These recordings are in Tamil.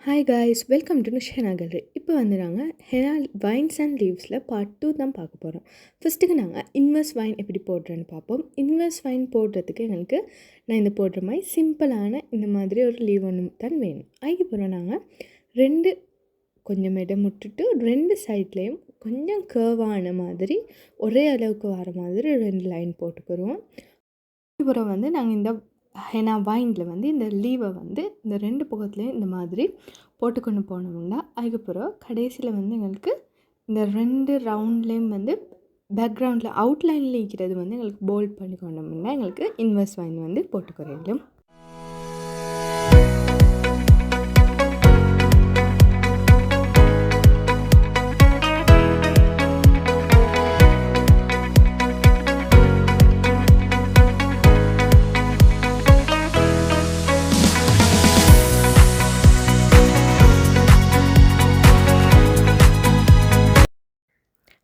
Hi guys, welcome to henna gallery. இப்போ வந்து நாங்கள் ஹெனா வைன்ஸ் அண்ட் லீவ்ஸில் பார்ட் 2 தான் பார்க்க போகிறோம். ஃபஸ்ட்டுக்கு நாங்கள் இன்வெர்ஸ் வைன் எப்படி போடுறேன்னு பார்ப்போம். இன்வெர்ஸ் வைன் போடுறதுக்கு எங்களுக்கு நான் இந்த போடுற மாதிரி சிம்பிளான இந்த மாதிரி ஒரு லீவ் ஒன்று தான் வேணும். அதுக்கப்புறம் நாங்கள் ரெண்டு கொஞ்சம் இடம் விட்டுட்டு ரெண்டு சைட்லேயும் கொஞ்சம் கர்வான மாதிரி ஒரே அளவுக்கு வர மாதிரி ரெண்டு லைன் போட்டுக்கிறோம். அதுக்கப்புறம் வந்து நாங்கள் இந்த ஹெனா வைனில் வந்து இந்த லீவை வந்து இந்த ரெண்டு பக்கத்துலேயும் இந்த மாதிரி போட்டுக்கொண்டு போனோம்னா அதுக்கப்புறம் கடைசியில் வந்து எங்களுக்கு இந்த ரெண்டு ரவுண்ட்லேயும் வந்து பேக்ரவுண்டில் அவுட்லைனில் இருக்கிறது வந்து எங்களுக்கு போல்ட் பண்ணி கொண்டோம்னா எங்களுக்கு இன்வெர்ஸ் வைன் வந்து போட்டுக்கிறோம்.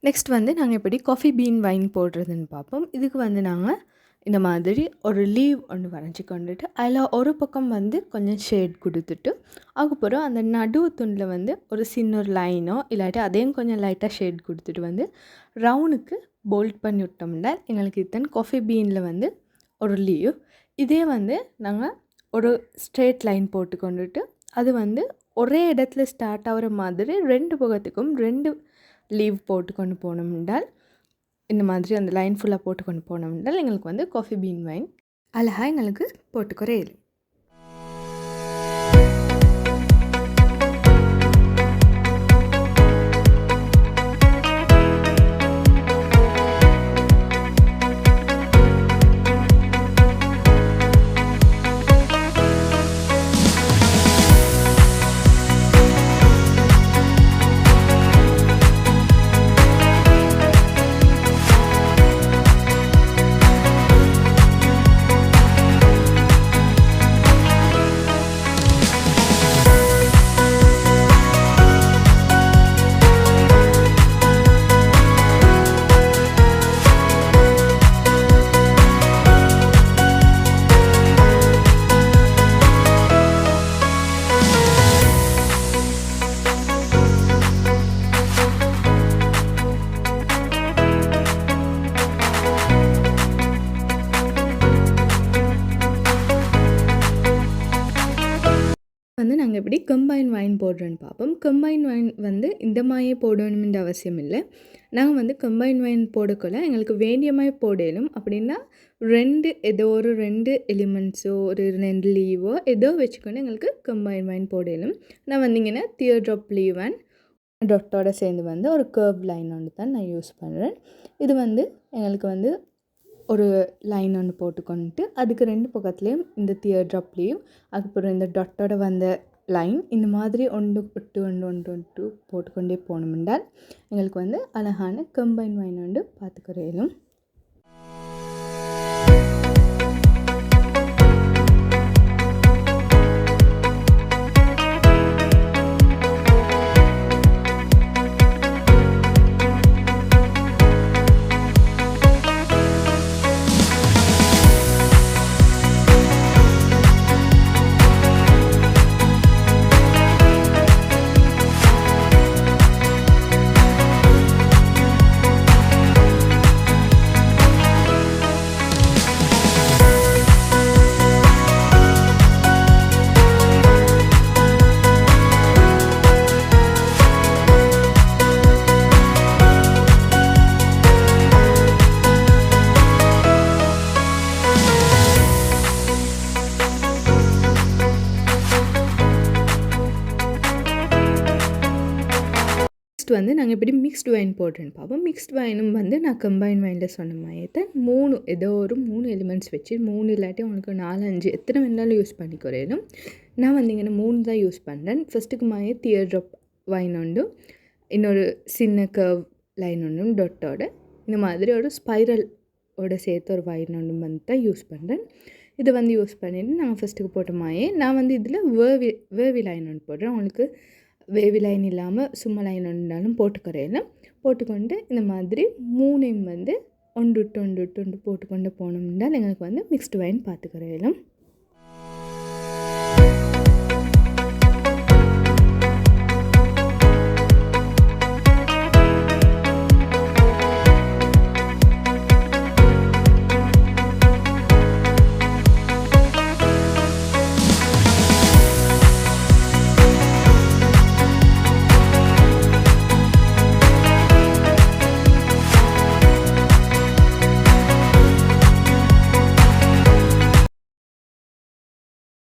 நெக்ஸ்ட் வந்து நாங்கள் எப்படி காஃபி பீன் வைன் போடுறதுன்னு பார்ப்போம். இதுக்கு வந்து நாங்கள் இந்த மாதிரி ஒரு லீவ் ஒன்று வரைஞ்சி கொண்டுட்டு அதில் ஒரு பக்கம் வந்து கொஞ்சம் ஷேட் கொடுத்துட்டு அதுக்கப்புறம் அந்த நடுவு துண்டில் வந்து ஒரு சின்ன ஒரு லைனோ இல்லாட்டி அதையும் கொஞ்சம் லைட்டாக ஷேட் கொடுத்துட்டு வந்து ரவுண்டுக்கு போல்ட் பண்ணி விட்டோம்னா எங்களுக்கு இத்தனை காஃபி பீனில் வந்து ஒரு லீவ். இதே வந்து நாங்கள் ஒரு ஸ்ட்ரெயிட் லைன் போட்டு கொண்டுட்டு அது வந்து ஒரே இடத்துல ஸ்டார்ட் ஆகிற மாதிரி ரெண்டு பக்கத்துக்கும் ரெண்டு லீவ் போட்டு கொண்டு போனோம் என்றால் இந்த மாதிரி அந்த லைன் ஃபுல்லாக போட்டு கொண்டு போனோம் என்றால் எங்களுக்கு வந்து காஃபி பீன் வைன் அழகாக எங்களுக்கு போட்டுக்குறையில. வந்து நாங்கள் எப்படி கம்பைன் வைன் போடுறோன்னு பார்ப்போம். கம்பைன் வைன் வந்து இந்த மாதிரியே போடணுமென்ற அவசியம் இல்லை. நாங்கள் வந்து கம்பைன் வைன் போடக்குள்ள எங்களுக்கு வேண்டிய மாதிரி போடலும் அப்படின்னா ஏதோ ஒரு ரெண்டு எலிமெண்ட்ஸோ ஒரு ரெண்டு லீவோ ஏதோ வச்சுக்கொண்டு எங்களுக்கு கம்பைன் வைன் போடலும். நான் வந்தீங்கன்னா தியர் ட்ராப் லீவ் அண்ட் டொட்டோட சேர்ந்து வந்து ஒரு கர்வ் லைன் ஒன்று தான் நான் யூஸ் பண்ணுறேன். இது வந்து எங்களுக்கு வந்து ஒரு லைன் ஒன்று போட்டுக்கொண்டு அதுக்கு ரெண்டு பக்கத்துலேயும் இந்த தியர் ட்ராப் லீவ் அதுக்கப்புறம் இந்த டொட்டோட வந்த லைன் இந்த மாதிரி ஒன்று போட்டுக்கொண்டே போனோம்னால் எங்களுக்கு வந்து அழகான கம்பைன் வைன் வந்து பார்த்துக்கிறேன். வந்து நாங்கள் எப்படி மிக்ஸ்டு வைன் போடுறேன்னு பார்ப்போம். மிக்ஸ்டு வைனும் வந்து நான் கம்பைன் வைனில் சொன்ன மாதிரி தான் ஏதோ ஒரு மூணு எலிமெண்ட்ஸ் வச்சு 3 இல்லாட்டி உங்களுக்கு 4-5 எத்தனை வேணாலும் யூஸ் பண்ணிக்கிறேனும். நான் வந்து இங்கே 3 தான் யூஸ் பண்ணுறேன். ஃபஸ்ட்டுக்கு மாதிரி தியர் ட்ராப் வைன் ஒன்று, இன்னொரு சின்ன கர்வ் லைன் ஒன்றும் டொட்டோட இந்த மாதிரி ஒரு ஸ்பைரலோட சேர்த்து ஒரு வைன் ஒன்று வந்து தான் யூஸ் பண்ணுறேன். இதை வந்து யூஸ் பண்ணிவிட்டு நாங்கள் ஃபஸ்ட்டுக்கு போட்ட மாதிரியே நான் வந்து இதில் வேவி லைன் ஒன்று போடுறேன். உங்களுக்கு வேவி லைன் இல்லாமல் சும்மா லைன் ஒன்றாலும் போட்டுக்கொண்டு இந்த மாதிரி மூணையும் வந்து ஒன்று போட்டுக்கொண்டு போனோம்னால் எங்களுக்கு வந்து மிக்ஸ்டு வைன் பார்த்துக்கிறேன்.